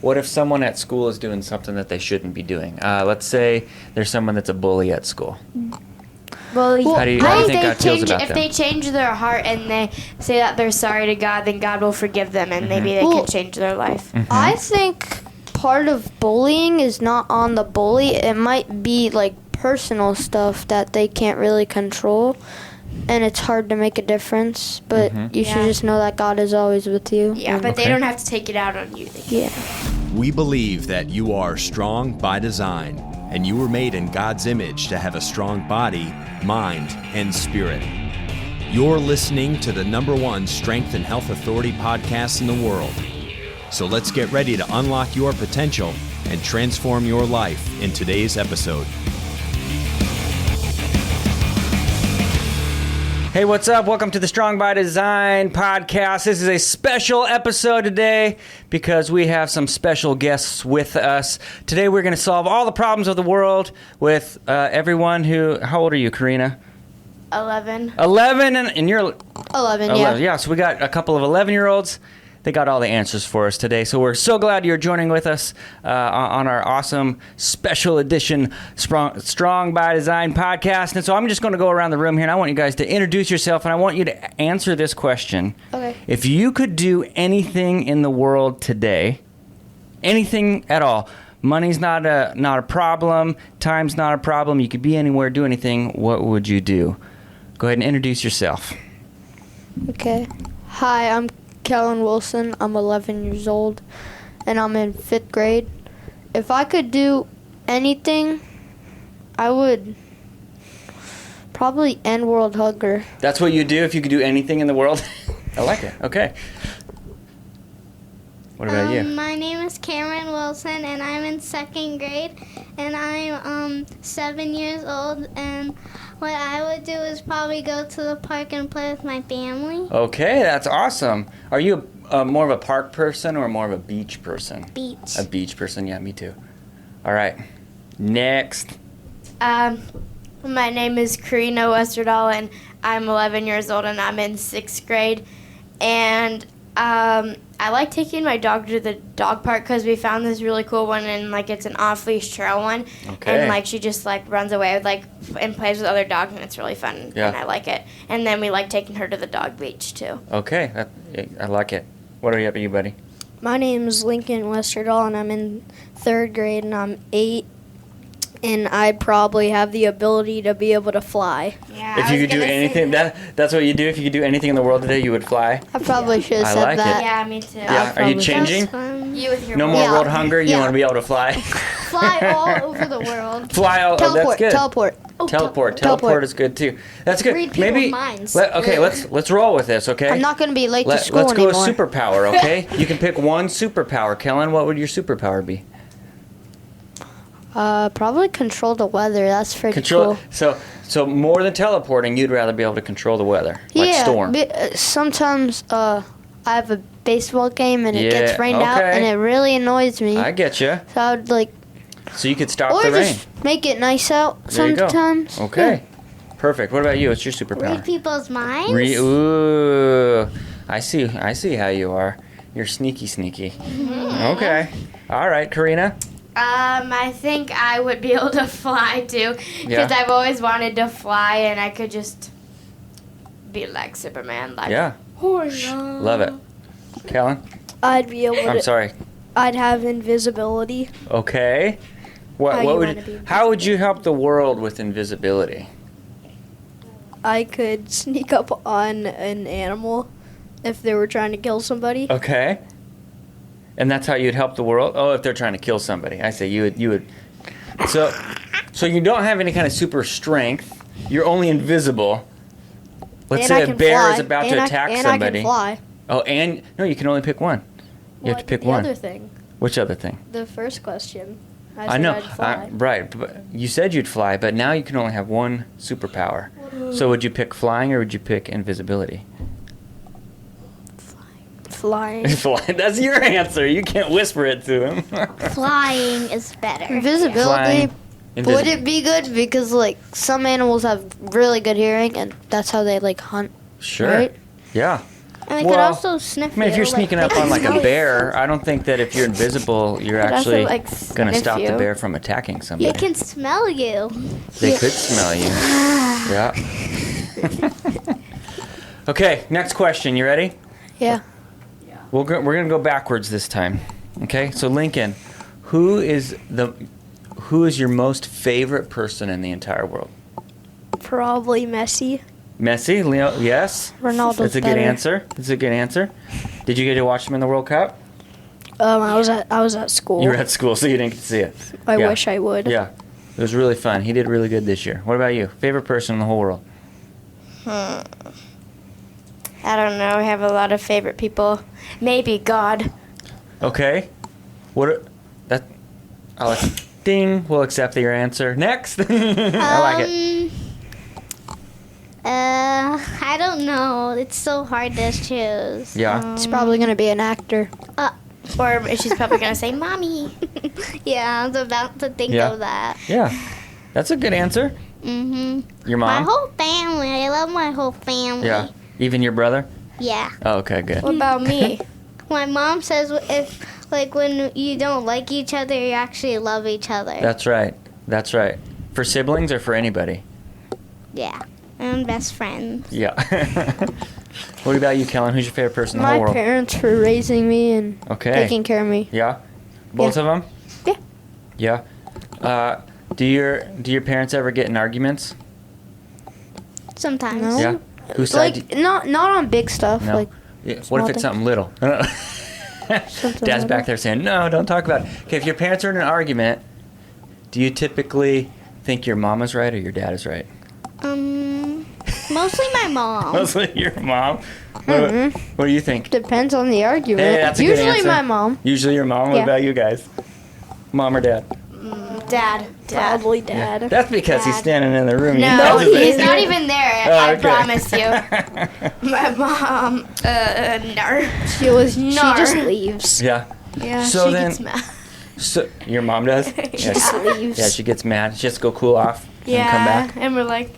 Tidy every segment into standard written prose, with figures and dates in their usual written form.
What if someone at school is doing something that they shouldn't be doing? Let's say there's someone that's a bully at school. Well, How do you think God feels about if them? they change their heart and they say that they're sorry to God, then God will forgive them and maybe they can change their life. I think part of bullying is not on the bully. It might be like personal stuff that they can't really control, and it's hard to make a difference. But you should just know that God is always with you. Yeah, but they don't have to take it out on you. We believe that you are strong by design, and you were made in God's image to have a strong body, mind, and spirit. You're listening to the #1 Strength and Health Authority podcast in the world. So let's get ready to unlock your potential and transform your life in today's episode. Hey, what's up? Welcome to the Strong by Design podcast. This is a special episode today because we have some special guests with us. Today we're going to solve all the problems of the world with everyone who... How old are you, Karina? 11. 11, and you're... 11, yeah. 11, yeah, so we got a couple of 11-year-olds. They got all the answers for us today. So we're so glad you're joining with us on our awesome special edition Strong by Design podcast. And so I'm just going to go around the room here, and I want you guys to introduce yourself, and I want you to answer this question. Okay. If you could do anything in the world today, anything at all, money's not a problem, time's not a problem, you could be anywhere, do anything, what would you do? Go ahead and introduce yourself. Okay. Hi, I'm Kellan Wilson. I'm 11 years old, and I'm in 5th grade. If I could do anything, I would probably end world hunger. That's what you do if you could do anything in the world? I like it. Okay. What about you? My name is Cameron Wilson, and I'm in 2nd grade, and I'm 7 years old, and what I would do is probably go to the park and play with my family. Okay, that's awesome. Are you more of a park person or more of a beach person? Beach. A beach person, yeah, me too. All right, next. My name is Karina Westerdal, and I'm 11 years old, and I'm in 6th grade. And I like taking my dog to the dog park because we found this really cool one, and like it's an off-leash trail one. Okay. And like she just like runs away with like and plays with other dogs, and it's really fun. Yeah. And I like it. And then we like taking her to the dog beach too. Okay, I like it. What are you buddy? My name is Lincoln Westerdal, and I'm in 3rd grade, and I'm 8. And I probably have the ability to be able to fly. Yeah. If you could do anything, that's what you do. If you could do anything in the world today, you would fly. I probably should have I said like that. it. Yeah, me too. Yeah. Are you changing? You with your No more world hunger. You want to be able to fly. Fly all over the world. Fly all. Oh, that's good. Teleport. Teleport is good too. That's good. Read people's Maybe. minds. Let's roll with this. Okay. I'm not going to be late to school Let's go anymore. with superpower. Okay. You can pick one superpower. Kellen, what would your superpower be? Probably control the weather. That's pretty cool. So more than teleporting, you'd rather be able to control the weather, like storm. Sometimes I have a baseball game and it gets rained out, okay. and it really annoys me. I get you. So I would like, So you could stop or the rain. just make it nice out There you go. sometimes. Okay. Perfect. What about you? What's your superpower? Read people's minds. Ooh, I see how you are. You're sneaky. Okay. All right, Karina. I think I would be able to fly too, because I've always wanted to fly, and I could just be like Superman. Like, Yeah. Love it. Kellen? I'd be able I'm to. sorry. I'd have invisibility. Okay. How would you help the world with invisibility? I could sneak up on an animal if they were trying to kill somebody. Okay. And that's how you'd help the world? Oh, if they're trying to kill somebody. I say you would. So you don't have any kind of super strength. You're only invisible. Let's say a bear is about to attack somebody. And I can fly. Oh, and no, you can only pick one. You have to pick one. The other thing. Which other thing? The first question. I know. I'd fly. Right. But you said you'd fly, but now you can only have one superpower. So would you pick flying or would you pick invisibility? Flying. That's your answer. You can't whisper it to him. Flying is better. Invisibility. Flying. Would it be good? Because like some animals have really good hearing, and that's how they like hunt. Sure. Right? Yeah. And they could also sniff I mean, if you, you're like, sneaking they up can on like a smell you. bear, I don't think that if you're invisible, you're Could also, actually like, going to sniff stop the you. bear from attacking They somebody. can smell you. They could smell you. Yeah. Okay, next question. You ready? Yeah. We're going to go backwards this time. Okay, so Lincoln, who is your most favorite person in the entire world? Probably Messi. Messi, Leo, yes. Ronaldo's That's a good better. answer. That's a good answer. Did you get to watch him in the World Cup? I was at school. You were at school, so you didn't get to see it. I Yeah. wish I would. Yeah, it was really fun. He did really good this year. What about you? Favorite person in the whole world? I don't know. I have a lot of favorite people. Maybe God. Okay. Ding. We'll accept your answer. Next. I like it. I don't know. It's so hard to choose. Yeah. It's probably gonna be an actor. Or she's probably going to say, Mommy. Yeah, I was about to think Yeah. of that. Yeah. That's a good answer. Your My mom? whole family. I love my whole family. Yeah. Even your brother? Yeah. Oh, okay, good. What about me? My mom says if, like, when you don't like each other, you actually love each other. That's right. That's right. For siblings or for anybody? Yeah. And best friends. Yeah. What about you, Kellan? Who's your favorite person in the My whole world? parents for raising me and Okay. taking care of me. Yeah? Both of them? Yeah. Yeah. Do your parents ever get in arguments? Sometimes. No. Yeah. Whose side? Like not on big stuff. No. Like Yeah, what small if it's things. something little? Dad's little. back there saying, "No, don't talk about it." Okay, if your parents are in an argument, do you typically think your mom is right or your dad is right? Mostly my mom. Mostly your mom. What do you think? depends on the argument. Hey, that's a good Usually answer. my mom. Usually your mom. What Yeah. about you guys? Mom or dad? Dad. Probably Dad. That's because he's Dad. standing in the room. No, He he's doesn't. not even there. Oh, I okay. promise you. My mom, no. She Nar. just leaves. Yeah. Yeah, So she then- gets mad. So your mom does? She Yeah, Just leaves. yeah, she gets mad. She has to go cool off Yeah, and come back. and we're like,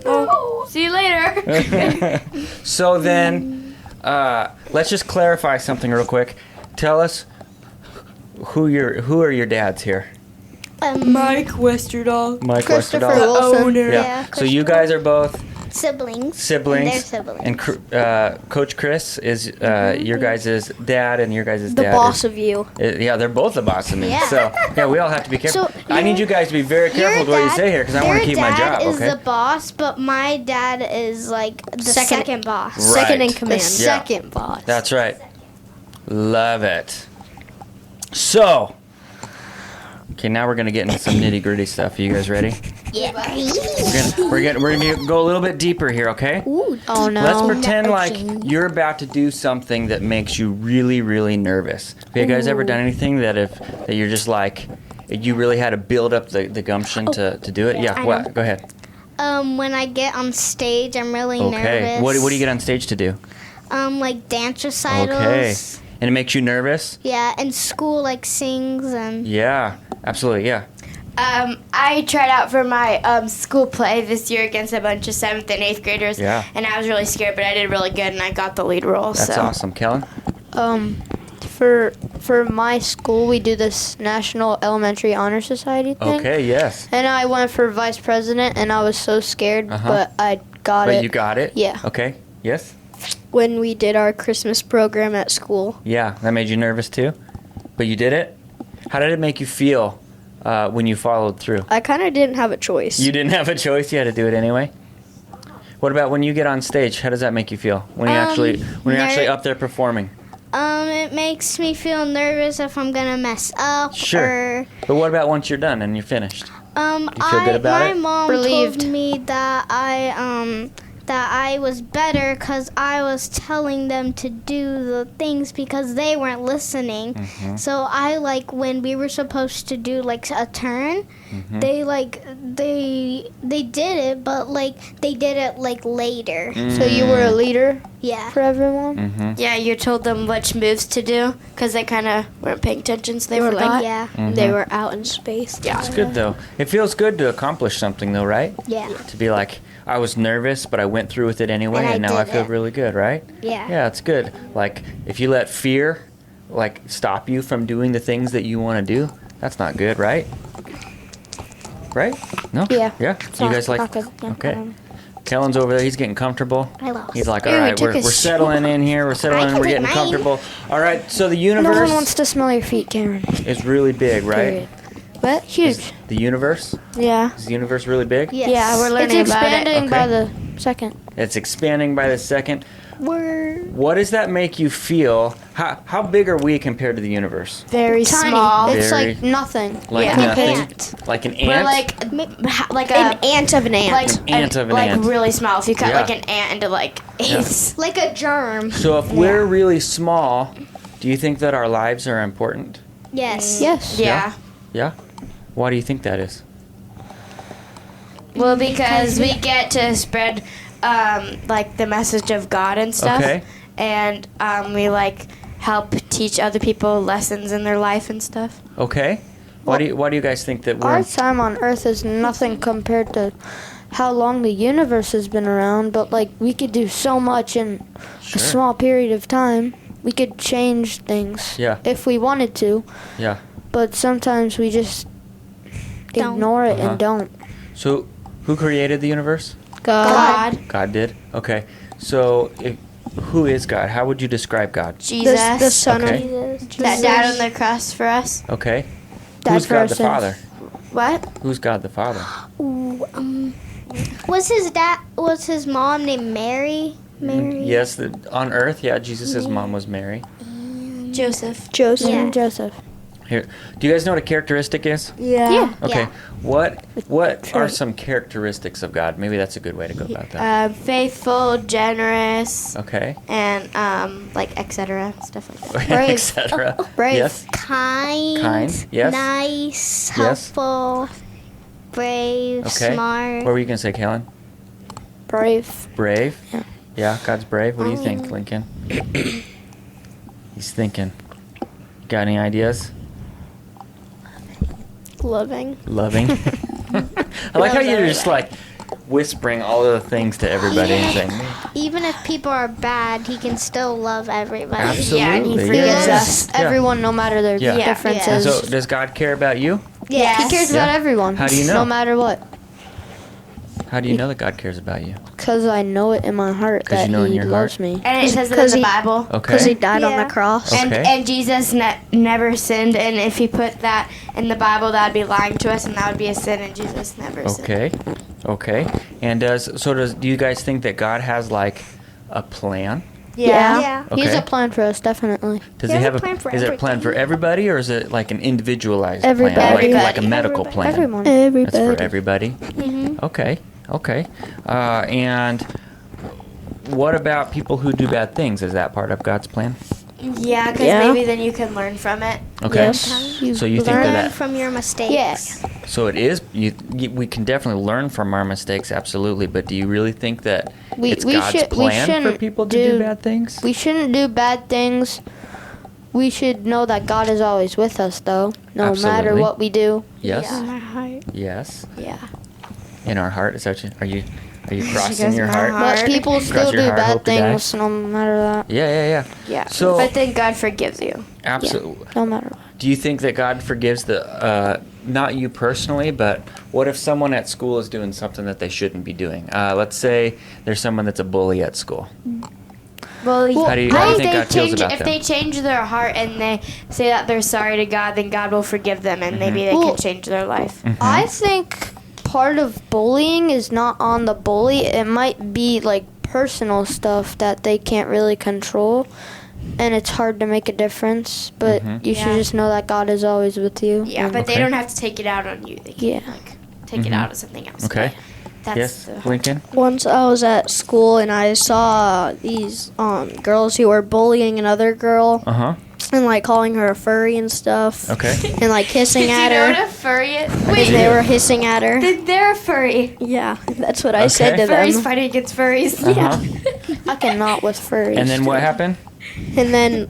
oh, see you later. So then, let's just clarify something real quick. Tell us who are your dads here? Mike Westerdal. Mike Christopher Westerdal. Wilson. Yeah. So you guys are both Siblings. siblings. And they're siblings. And Coach Chris is your guys' dad, and your guys' The dad boss is, of you. yeah, they're both the boss of me. Yeah. So yeah, we all have to be careful. So, I need you guys to be very careful with what you say here because I want to keep my job. Your dad is Okay. the boss, but my dad is like the second boss. Right. Second in command. The second boss. That's right. Love it. So, okay, now we're gonna get into some nitty gritty stuff. Are you guys ready? Yeah. We're gonna go a little bit deeper here, okay? Oh no. Let's pretend like you're about to do something that makes you really, really nervous. Have you guys ever done anything that you're just like you really had to build up the gumption to do it? Yeah. I What? know. Go ahead. When I get on stage, I'm really Okay. nervous. What do you get on stage to do? Like dance recitals. Okay. And it makes you nervous? Yeah, and school like sings and Yeah. Absolutely. Yeah. I tried out for my school play this year against a bunch of 7th and 8th graders. Yeah. And I was really scared, but I did really good, and I got the lead role. That's so. awesome, Kellan. For my school, we do this National Elementary Honor Society thing. Okay. Yes. And I went for vice president, and I was so scared, Uh-huh. but I got it. But you got it? Yeah. Okay. Yes? When we did our Christmas program at school. Yeah. That made you nervous too? But you did it? How did it make you feel when you followed through? I kind of didn't have a choice. You didn't have a choice. You had to do it anyway. What about when you get on stage? How does that make you feel when you're actually up there performing? it makes me feel nervous if I'm gonna mess up. Sure. But what about once you're done and you're finished? You feel good about my it? mom Relieved. told me that I was better because I was telling them to do the things because they weren't listening. Mm-hmm. So I when we were supposed to do like a turn, Mm-hmm. they did it, but they did it later. So you were a leader? Yeah. for everyone. Mm-hmm. Yeah, you told them which moves to do because they kind of weren't paying attention, so they were forgot. like, Yeah. They were out in space. Yeah. It's good though. It feels good to accomplish something though, right? Yeah. To be like, I was nervous, but I went through with it anyway, And I and now I did feel it. really good, right? Yeah. Yeah, it's good. Like, if you let fear, like, stop you from doing the things that you want to do, that's not good, right? Right? No? Yeah. Yeah? You guys like? Not good. Yeah, Okay. Kellan's over there. He's getting comfortable. I lost. He's like, Ooh, all he right, took we're his settling in here. We're settling in. can We're take getting mine. comfortable. All right, so the No universe one wants to smell your feet, Cameron. is really big, right? Period. What? Huge. The universe? Yeah. Is the universe really big? Yes. Yeah, we're learning It's about it. expanding by Okay. the second. It's expanding by the second. We're What does that make you feel? How big are we compared to the universe? Very Tiny. small. It's Very- like nothing. Like Yeah. nothing? ant. Like an ant? We're like An a ant of an ant. like An ant of an like ant. really small. If you cut Yeah. like an ant into like eighths. like a germ. So if we're really small, do you think that our lives are important? Yes. Yes. Yeah. Yeah? Why do you think that is? Well, because we get to spread like the message of God and stuff, Okay. and we like help teach other people lessons in their life and stuff. Okay. Why do you guys think that we're Our time on Earth is nothing compared to how long the universe has been around, but like we could do so much in Sure. a small period of time. We could change things Yeah. if we wanted to, Yeah. but sometimes we just Don't. ignore it Uh-huh. and don't. So who created the universe? God, God did. Okay. So who is God? How would you describe God? Jesus, The son Okay. of Jesus. that died on the cross for us. Okay. Died Who's for God our the sins. Father? What? Who's God the Father? Was his mom named Mary? Mary. Yes, on earth, yeah, Jesus' mom was Mary. Joseph. Joseph Yeah. and Joseph. Here, do you guys know what a characteristic is? Yeah. Okay. Yeah. What are some characteristics of God? Maybe that's a good way to go about that. Faithful, generous, Okay. and like etc. stuff like that. Brave. Etc. Brave. Yes. Kind. Yes. Nice. Yes. Helpful. Brave. Okay. Smart. What were you gonna say, Kellan? Brave. Brave. Yeah. Yeah. God's brave. What do you think, Lincoln? He's thinking. Got any ideas? Loving. Loving. I like how you're just like whispering all of the things to everybody and saying, Even if people are bad, he can still love everybody. absolutely. Yeah, and he He forgives yeah. loves Yeah. everyone no matter their Yeah. Yeah. differences. So does God care about you? Yes. He cares Yeah. about everyone. How do you know? No matter what. How do you know that God cares about you? Because I know it in my heart 'Cause you that know in he your loves heart? me. And it says it in 'Cause the he- Bible. Because he Okay. died on Yeah. the cross. Okay. And Jesus never sinned, and if he put that in the Bible, that would be lying to us, and that would be a sin, and Jesus never sinned. Okay. Okay. And do you guys think that God has like a plan? Yeah. Yeah. He has Okay. a plan for us, definitely. Does He he has have a plan for is it a plan for everything. everybody or is it like an individualized Everybody. plan? Like a Everybody. medical plan? Everyone. That's for everybody? Mm-hmm. Okay. Okay. And what about people who do bad things? Is that part of God's plan? Yeah, because Yeah. maybe then you can learn from it. Okay. Yes. So you think Learn that from your mistakes. Yes. so it is we can definitely learn from our mistakes, absolutely, but do you really think that it's God's we plan for shouldn't people to do bad things? We shouldn't do bad things. We should know that God is always with us, though, no matter Absolutely. what we do. Yes. In our heart. Yes. Yeah. In our heart, is that what are you goes, crossing your "My heart? heart." But people Cross still your do heart, bad hope to die. things, no matter that. Yeah. Yeah. So- but then God forgives you. Absolutely. No matter what. Do you think that God forgives the not you personally, but what if someone at school is doing something that they shouldn't be doing? Let's say there's someone that's a bully at school. Well, How do you think God feels about if them? they change their heart and they say that they're sorry to God, then God will forgive them, and maybe they Well, can change their life. Mhm. I think part of bullying is not on the bully. It might be like personal stuff that they can't really control, and it's hard to make a difference. But Mhm. you should Yeah. just know that God is always with you. Yeah, and- but Okay. they don't have to take it out on you. They can Yeah. take it Mhm. out of something else. Okay. That's Yes, the Lincoln. Once I was at school and I saw these girls who were bullying another girl, Uh huh. and like calling her a furry and stuff. Okay. And like hissing at Do you know her. what a furry is? And Wait, they were hissing at her. they're a furry. Yeah, that's what I said to Furries them. fighting against furries. Uh-huh. I cannot with furries. And then what happened? And then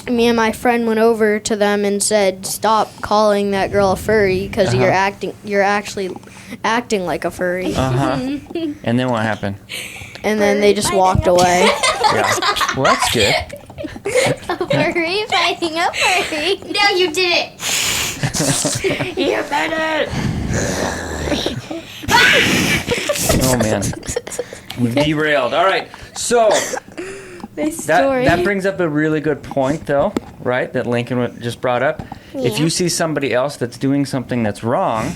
me and my friend went over to them and said, "Stop calling that girl a furry because you're actually acting like a furry." Uh-huh. And then what happened? And then they just walked away. Yeah. Well, that's good. A furry fighting a furry. No, you did it. You did it. Oh, man. We've derailed. All right. So that brings up a really good point, though, right, that Lincoln just brought up. If you see somebody else that's doing something that's wrong,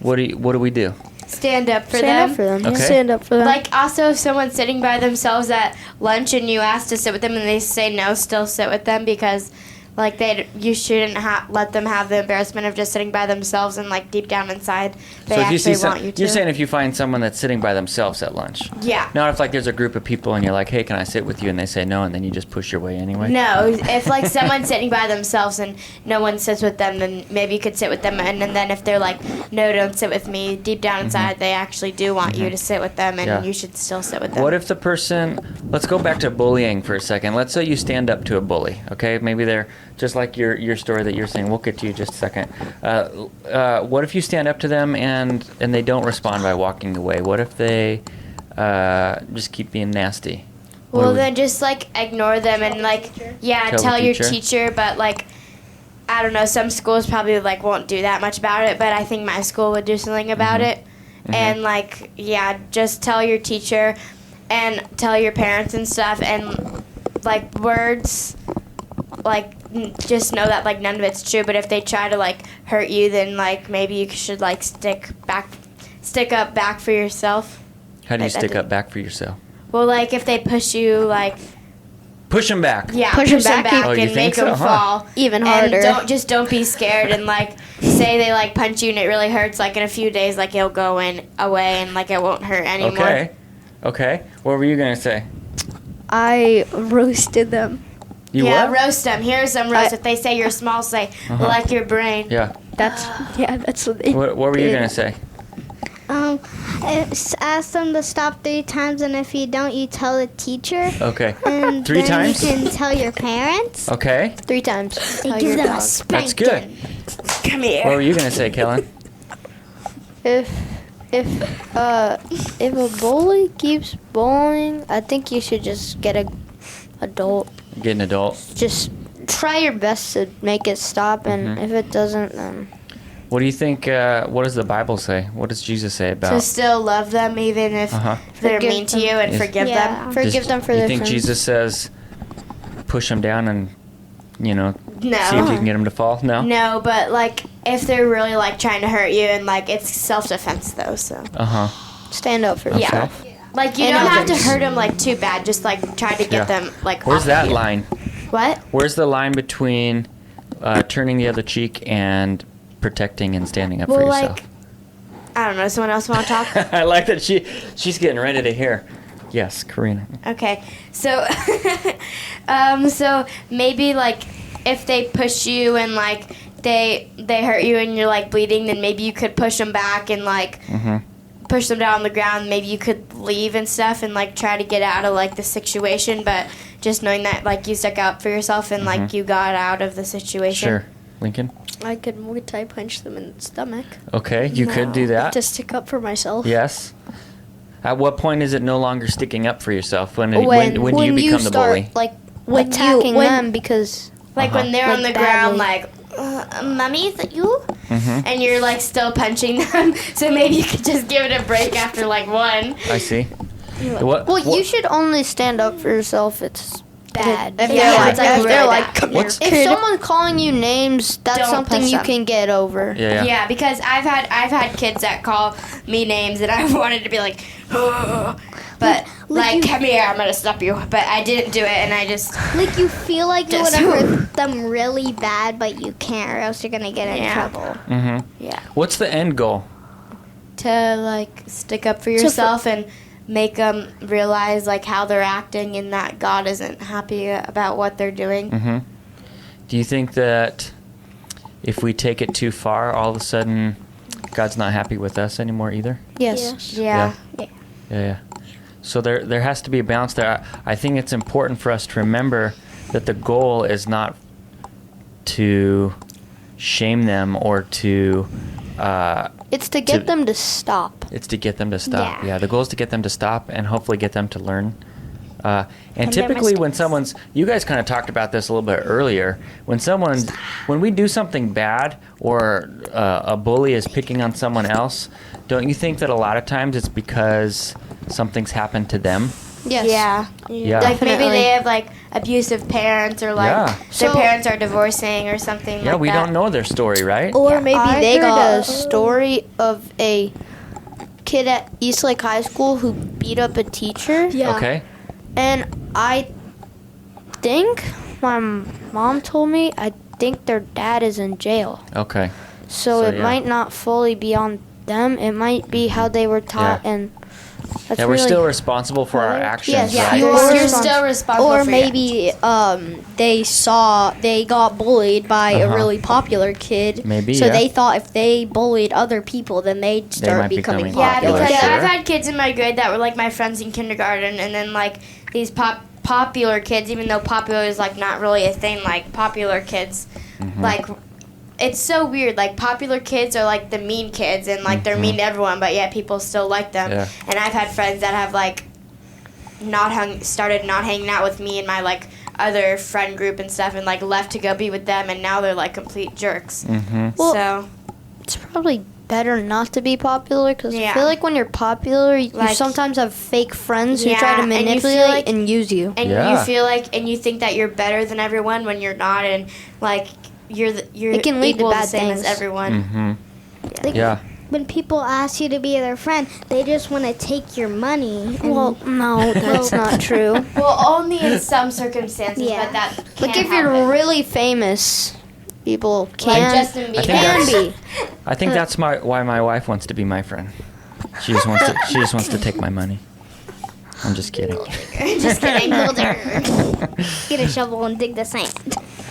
what do we do? Stand up for them. Stand up for them. Okay. Stand up for them. Like, also, if someone's sitting by themselves at lunch and you ask to sit with them and they say no, still sit with them because, like, you shouldn't let them have the embarrassment of just sitting by themselves and, like, deep down inside, they actually want you to. You're saying if you find someone that's sitting by themselves at lunch. Yeah. Not if, like, there's a group of people and you're like, hey, can I sit with you? And they say no, and then you just push your way anyway. No, if, like, someone's sitting by themselves and no one sits with them, then maybe you could sit with them. And then if they're like, no, don't sit with me, deep down inside, they actually do want you to sit with them, and you should still sit with them. What if the person, let's go back to bullying for a second. Let's say you stand up to a bully, okay? Maybe they're just like your story that you're saying. We'll get to you just a second. What if you stand up to them and they don't respond by walking away? What if they just keep being nasty? Well, then just, like, ignore them and, like, tell your teacher, but, like, I don't know, some schools probably, like, won't do that much about it, but I think my school would do something about it. And, like, just tell your teacher and tell your parents and stuff, and, like, words, like, just know that, like, none of it's true, but if they try to, like, hurt you, then, like, maybe you should, like, stick up back for yourself. How do you stick up back for yourself? Well, like, if they push you, like... Push them back. Yeah, Push 'em back. Oh, you and think make so? them Huh. fall. Even harder. And don't be scared, and, like, say they, like, punch you and it really hurts, like, in a few days, like, it'll go away and, like, it won't hurt anymore. Okay. What were you going to say? I roasted them. You Yeah, what? roast them. Here's some roast. If they say you're small, say, like your brain. Yeah. That's what they What were you did. going to say? Ask them to stop 3 times, and if you don't, you tell the teacher. Okay. And 3 then times? you can tell your parents. Okay. 3 times. They give them a That's good. Come here. What were you going to say, Kellan? If a bully keeps bullying, I think you should just get an adult. Get an adult. Just try your best to make it stop, and if it doesn't, then What do you think, what does the Bible say? What does Jesus say about... To still love them even if they're Forgive mean to them. you and Yes. forgive Yeah. them. forgive them for you their think sins. Jesus says, push them down and, No. see if you can get them to fall? No? No, but, like, if they're really, like, trying to hurt you, and, like, it's self-defense, though, so. Uh-huh. Stand up for Okay. yourself. Like, you And don't have to others. hurt them, like, too bad. Just, like, try to get them, like, Where's off that of you. line? What? Where's the line between turning the other cheek and protecting and standing up for Well, yourself? like, I don't know. Someone else want to talk? I like that she's getting ready to hear. Yes, Karina. Okay, so, so maybe, like, if they push you and, like, they hurt you and you're, like, bleeding, then maybe you could push them back and, like, push them down on the ground. Maybe you could leave and stuff and, like, try to get out of, like, the situation, but just knowing that, like, you stuck up for yourself and, like, you got out of the situation. Sure. Lincoln? I could Muay Thai punch them in the stomach Okay, you could do that. to stick up for myself. Yes. At what point is it no longer sticking up for yourself? When do you When become the start, bully? like, When attacking when- them because Like, when they're on the Like, ground, badly. like, Mommy, is it you? And you're, like, still punching them. So maybe you could just give it a break after, like, one. I see. What? well, you should only stand up for yourself. It's bad. If Yeah, they're like, it's, like, if really they're bad. like, come here. What's- If someone's calling you names, that's Don't something push you them. can get over. Yeah. Yeah, because I've had kids that call me names and I wanted to be like, "Ugh." But like, come here, I'm gonna stop you. But I didn't do it, and I just Like, you feel like you would Just- have hurt them really bad, but you can't, or else you're going to get in Yeah. trouble. Mm-hmm. yeah What's the end goal? to like stick up for yourself and make them realize like how they're acting and that God isn't happy about what they're doing. Mm-hmm. Do you think that if we take it too far, all of a sudden God's not happy with us anymore either? Yes. Yeah. Yeah. So there has to be a balance there. I think it's important for us to remember that the goal is not to shame them or to It's to get them to stop. It's to get them to stop. Yeah. Yeah, the goal is to get them to stop and hopefully get them to learn. And their typically when mistakes. you guys kind of talked about this a little bit earlier, when we do something bad or a bully is picking on someone else, don't you think that a lot of times it's because something's happened to them? Yes. Yeah. Like maybe Definitely. they have like abusive parents or like Yeah. their So- parents are divorcing or something like Yeah, that. we don't know their story, right? Or maybe I they heard got a story of a kid at Eastlake High School who beat up a teacher. Yeah. Okay. And I think my mom told me, I think their dad is in jail. Okay. So, So, it yeah. might not fully be on them. It might be how they were taught, Yeah. and that's Yeah, we're really still responsible for our actions, Yes, right? you You're, are you're responsible. still responsible Or for your maybe they got bullied by Uh-huh. a really popular kid. Maybe, So yeah. they thought if they bullied other people, then they'd start might becoming become Yeah, popular, because sure. I've had kids in my grade that were like my friends in kindergarten, and then like these popular kids, even though popular is like not really a thing, like popular kids, Mm-hmm. like it's so weird. Like popular kids are like the mean kids, and like they're mean to everyone, but yet people still like them. Yeah. And I've had friends that have like started not hanging out with me and my like other friend group and stuff, and like left to go be with them, and now they're like complete jerks. Mm-hmm. Well, So it's probably better not to be popular because Yeah. I feel like when you're popular, you Like- sometimes have fake friends who Yeah, try to and you feel manipulate like- and use you. and Yeah. you feel like and you think that you're better than everyone when you're not, and like you're It can lead to equal the bad same things. as everyone. Mm-hmm. Like, Yeah. When people ask you to be their friend, they just want to take your money. And Well, no, that's not true. Well, only in some circumstances, Yeah. but that Like can't if you're happen. really famous, people like can Justin I think Bieber. be. I think that's why my wife wants to be my friend. She just wants to take my money. I'm just kidding. Just kidding. get a shovel and dig the sand.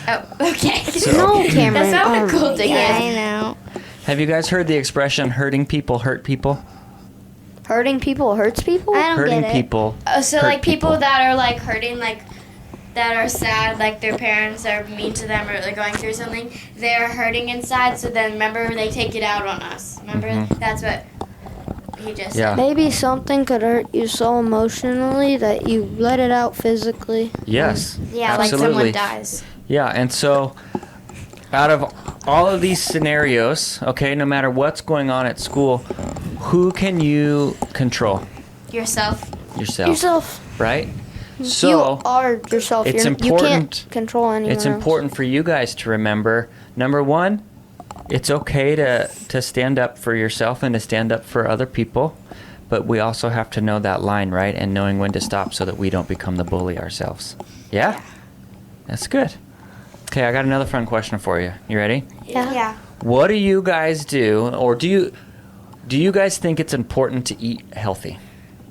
Oh, okay. No, Cameron. That's not oh, a cool thing. Yeah, is. I know. Have you guys heard the expression "hurting people hurt people"? Hurting people hurts people? I don't Hurting get it. people. So hurt like people that are like hurting, like that are sad, like their parents are mean to them or they're going through something, they're hurting inside. So then remember they take it out on us. Remember that's what he just Yeah. said. Maybe something could hurt you so emotionally that you let it out physically. Yes. Yeah, Absolutely. like someone dies. Yeah, and so out of all of these scenarios, okay, no matter what's going on at school, who can you control? Yourself. Yourself. Right? You So are yourself. it's You important- can't control anyone it's else. important for you guys to remember, number one, it's okay to stand up for yourself and to stand up for other people, but we also have to know that line, right? And knowing when to stop so that we don't become the bully ourselves. Yeah? That's good. Okay, I got another fun question for you. You ready? Yeah. What do you guys do, or do you guys think it's important to eat healthy?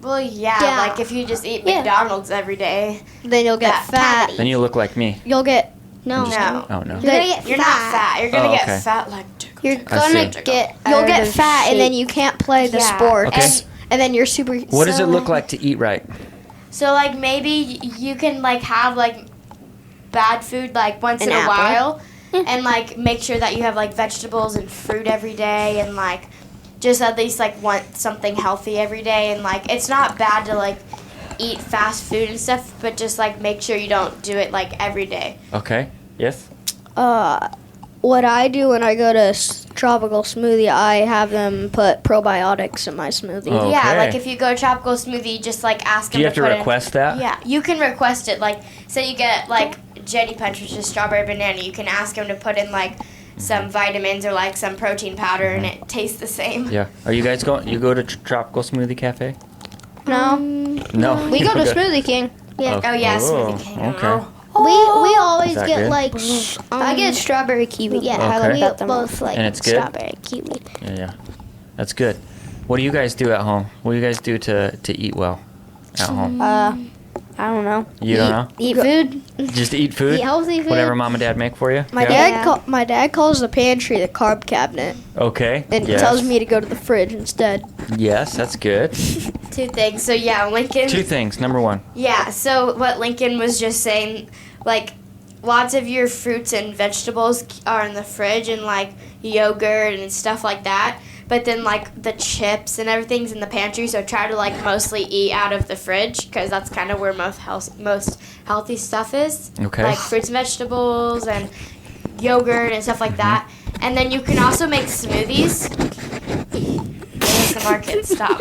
Well, yeah, Yeah. like if you just eat Yeah. McDonald's every day. Then you'll get That fat. patty. Then you look like me. You'll get No. No. Oh no. You're gonna get You're fat. not fat. You're gonna Oh, get okay. fat like You're I gonna see. get you'll out get of fat and then shape. you can't play the Yeah. sports. Okay. And then you're super. What does it look like to eat right? So like maybe you can like have like bad food like once An in a apple. while, and like make sure that you have like vegetables and fruit every day, and like just at least like want something healthy every day, and like it's not bad to like eat fast food and stuff, but just like make sure you don't do it like every day. Okay. Yes. What I do when I go to tropical smoothie, I have them put probiotics in my smoothie. Oh. Yeah, Okay. like if you go to tropical smoothie, just like ask Do them you have to put in- request that? Yeah, you can request it. Like, say you get like Jenny Punch, which is strawberry banana. You can ask them to put in like some vitamins or like some protein powder, and it tastes the same. Yeah. Are you guys going? You go to Tropical Smoothie Cafe? No. No. We you go to don't Smoothie King. Yeah. Oh yeah, Oh, Smoothie King. okay. We always Is that get good? like I get strawberry kiwi. yeah. I Okay. like We that the both most. like And it's good? strawberry kiwi. Yeah. That's good. What do you guys do at home? What do you guys do to eat well at home? I don't know. You don't know? Eat food. Just eat food? Eat healthy food. Whatever mom and dad make for you? My Yeah? dad my dad calls the pantry the carb cabinet, Okay. and yes. tells me to go to the fridge instead. Yes, that's good. 2 things. So yeah, Lincoln. 2 things. Number 1. Yeah, so what Lincoln was just saying, like, lots of your fruits and vegetables are in the fridge and, like, yogurt and stuff like that. But then, like, the chips and everything's in the pantry, so try to, like, mostly eat out of the fridge because that's kind of where most healthy stuff is. Okay. Like fruits and vegetables and yogurt and stuff like that. And then you can also make smoothies. ASMR kids, stop.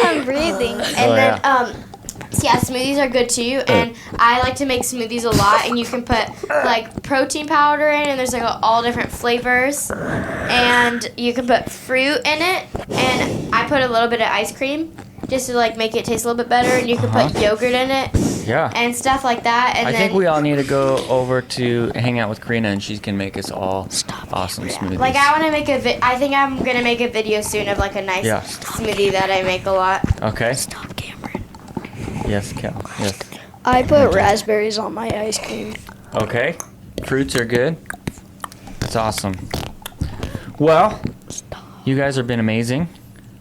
I'm breathing. And then, so yeah, smoothies are good too. And I like to make smoothies a lot. And you can put like protein powder in, and there's like all different flavors. And you can put fruit in it. And I put a little bit of ice cream just to like make it taste a little bit better. And you can put yogurt in it Yeah. and stuff like that. And I then, think we all need to go over to hang out with Karina, and she can make us all awesome smoothies. like I want to make I think I'm gonna make a video soon of like a nice Yeah. smoothie that I make a lot. Okay. Stop, Cameron. Yes, Cal. Yes. I put raspberries on my ice cream. Okay. Fruits are good. That's awesome. Well, you guys have been amazing.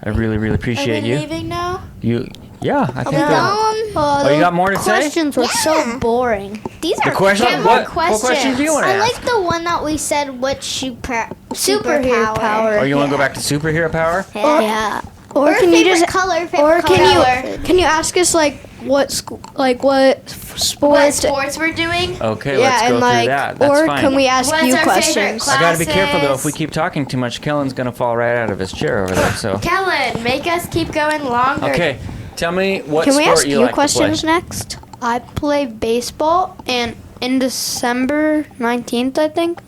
I really, really appreciate you. Leaving now? Yeah, I think that. Oh, you got more to say? Questions were so boring. These The are question? Get more What question do you want to I ask? like the one that we said what Superhero superpower. power. Oh, you want to go back to superhero power? Yeah. Or Or can you favorite just color, favorite or color. can you ask us like what What sports? sports we're doing? Okay, Yeah, let's go and through like that. That's or fine. can we ask What's you our favorite questions? class? I gotta be careful though. If we classes? keep talking too much, Kellan's gonna fall right out of his chair over there. So. Kellen, make us keep going longer. Okay, tell me what Can we sport ask you you like questions to play. next? I play baseball, and in December 19th, I think,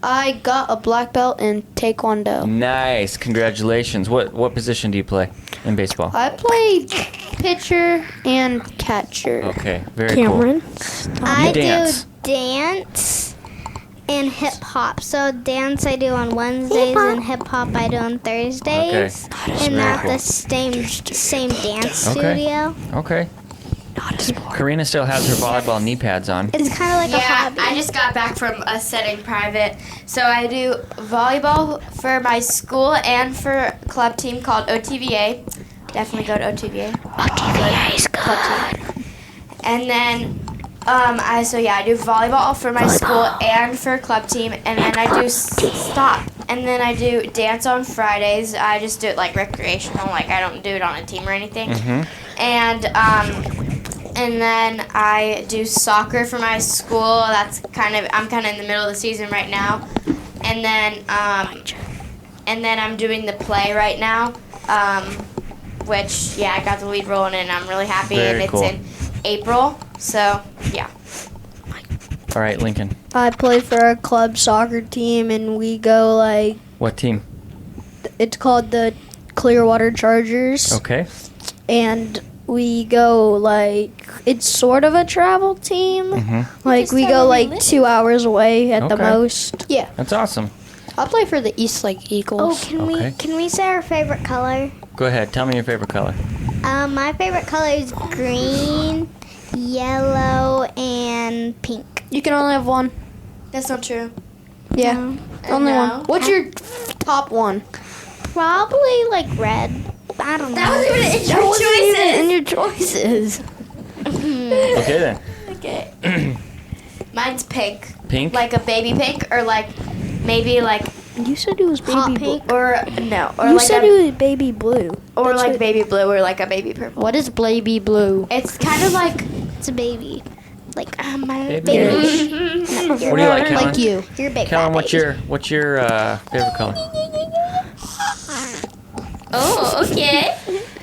I got a black belt in Taekwondo. Nice, congratulations. What position do you play in baseball? I play pitcher and catcher. Okay, very Cameron? I dance. do dance and hip hop. So dance I do on Wednesdays and hip hop I do on Thursdays. Okay. And Very at cool. the same dance Okay. studio. cool. Okay. Karina still has her volleyball knee pads on. It's kind of like a Yeah, hobby. I just got back from a setting private. So I do volleyball for my school and for a club team called OTVA. Definitely go to OTVA. OTVA is good. And then I do volleyball for my school and for a club team, and then I do stop. And then I do dance on Fridays. I just do it like recreational, like I don't do it on a team or anything. And then I do soccer for my school. I'm kind of in the middle of the season right now. And then I'm doing the play right now, which I got the lead role in it, and I'm really happy. Very and it's cool. in April, so yeah. All right, Lincoln. I play for a club soccer team, and we go like What team? it's called the Clearwater Chargers, Okay. and we go like it's sort of a travel team. Like we go like 2 hours away at the Okay. most. Yeah, That's awesome. I play for the East Lake Oh, Eagles. Okay. can we say our favorite color? Go ahead. Tell me your favorite color. My favorite color is green, yellow, and pink. You can only have one. That's not true. Yeah, only no. one. What's your top one? Probably like red. I don't know. That wasn't even in your choices. In your choices. Okay then. Okay. Mine's pink. Pink. Like a baby pink, or like maybe like You said it was Hot baby blue. pink. or no, or You like said a, it was baby blue. or That's like what- baby blue, or like a baby purple. What is baby blue? It's kind of like It's a baby. Like Baby. baby. What do you like, Kellen? Like you. You're a big Kellen, fat what's baby. your favorite color? oh, okay.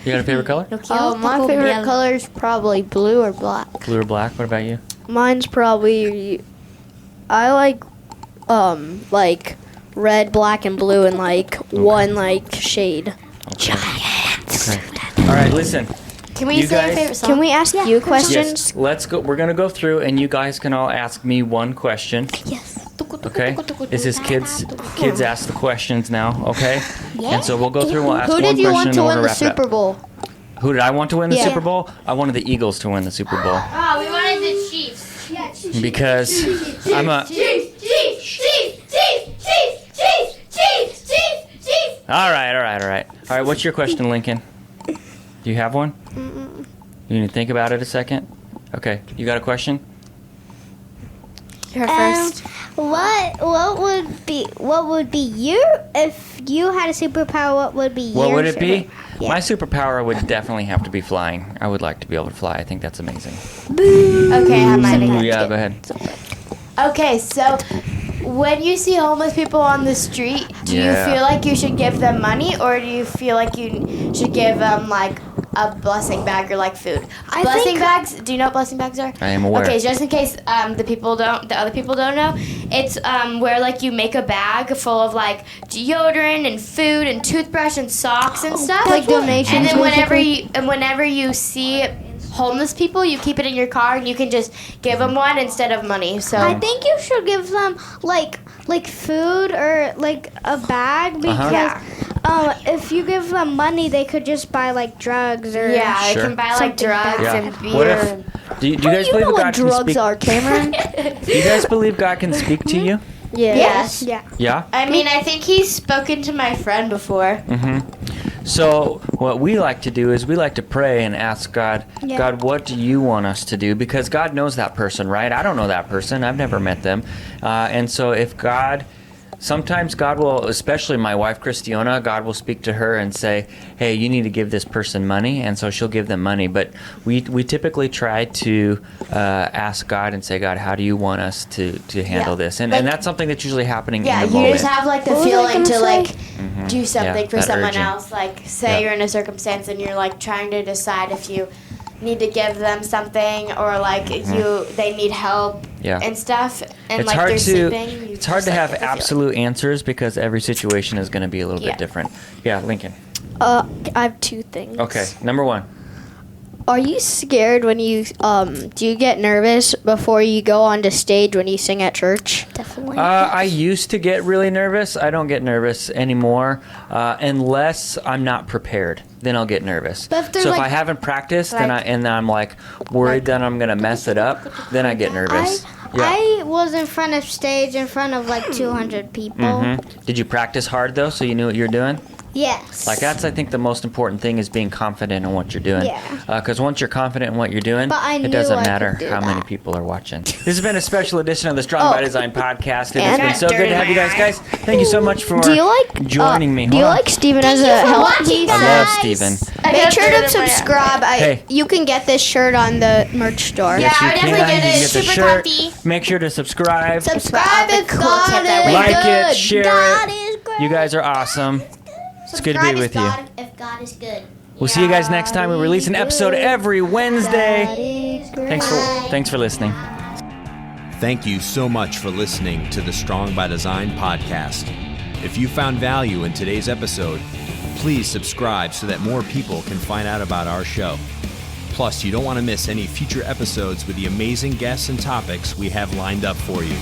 You got a favorite color? Oh, my favorite color is probably blue or black. Blue or black? What about you? Mine's probably I like red, black, and blue, and like one like shade. Okay. All right, listen. Can we You say our guys- favorite song? Can we ask you questions? Yes, let's go. We're gonna go through, and you guys can all ask me one question. Yes. Okay? This is kids ask the questions now, okay? And so we'll go through and we'll ask Who one did you question want to and win we'll the wrap it up. Super Bowl? Who did I want to win the Yeah. Super Bowl? I wanted the Eagles to win the Super Bowl. Oh, we wanted the Chiefs. Because I'm a... Chiefs. All right. All right, what's your question, Lincoln? Do you have one? You need to think about it a second? Okay, you got a question? You're first. What would be your if you had a superpower? What would be your? What would it be? Yeah. My superpower would definitely have to be flying. I would like to be able to fly. I think that's amazing. Okay, I have mine again. Yeah, go ahead. Okay, so when you see homeless people on the street, do Yeah. you feel like you should give them money, or do you feel like you should give them like a blessing bag or like food? Blessing bags. Do you know what blessing bags are? I am aware. Okay, just in case the other people don't know, it's where like you make a bag full of like deodorant and food and toothbrush and socks and stuff. Like donations, And then basically? whenever you see homeless people, you keep it in your car and you can just give them one instead of money. So I think you should give them like food or like a bag because Yeah. if you give them money, they could just buy like drugs or yeah, Sure. they can buy like Something drugs Yeah. and beer. What if... Do you guys You believe know that what God can drugs speak... are, Cameron? Do you guys believe God can speak to you? Yes. Yeah. Yeah? I mean, I think he's spoken to my friend before. So what we like to do is we like to pray and ask God, Yeah. God, what do you want us to do? Because God knows that person, right? I don't know that person. I've never met them. And so if God... Sometimes God will, especially my wife, Christiana, God will speak to her and say, hey, you need to give this person money, and so she'll give them money. But we typically try to ask God and say, God, how do you want us to handle Yeah. this? And Like- that's something that's usually happening Yeah, in the you moment. just have like the What was I feeling gonna to say? like do something Yeah, for that someone urging. else. Like say Yeah. you're in a circumstance and you're like trying to decide if you need to give them something or like they need help Yeah. and stuff and It's like hard they're to sleeping. it's hard to have absolute answers because every situation is going to be a little Yeah. bit different. Yeah, Lincoln. I have two things. Okay, number one. Are you scared when you do you get nervous before you go onto stage when you sing at church? Definitely. I used to get really nervous. I don't get nervous anymore unless I'm not prepared. Then I'll get nervous. But if they're So if like- I haven't practiced and I'm like worried that I'm gonna mess it up, then I get nervous. I was in front of stage in front of like 200 people. Did you practice hard though, so you knew what you were doing? Yes. Like that's, I think, the most important thing is being confident in what you're doing. Yeah. Because once you're confident in what you're doing, But I it knew doesn't I could matter do how many that. people are watching. This has been a special edition of the Strong by Design podcast. It has And- been so good to have you guys. Thank you so much for Do you like joining me. Do you Hold on. like Steven as a help watching, piece? I love Steven. Make sure to subscribe. Hey. You can get this shirt on the merch store. Yeah, Yes, you I would definitely can. get You it. can get the Super shirt. comfy. Make sure to subscribe. Subscribe if Cool God tip that is way. Like good. it, share God it. is great. You guys are awesome. It's good to be with you. If God is good. We'll see you guys next time. We release an episode every Wednesday. Thanks for listening. Thank you so much for listening to the Strong by Design podcast. If you found value in today's episode, please subscribe so that more people can find out about our show. Plus, you don't want to miss any future episodes with the amazing guests and topics we have lined up for you.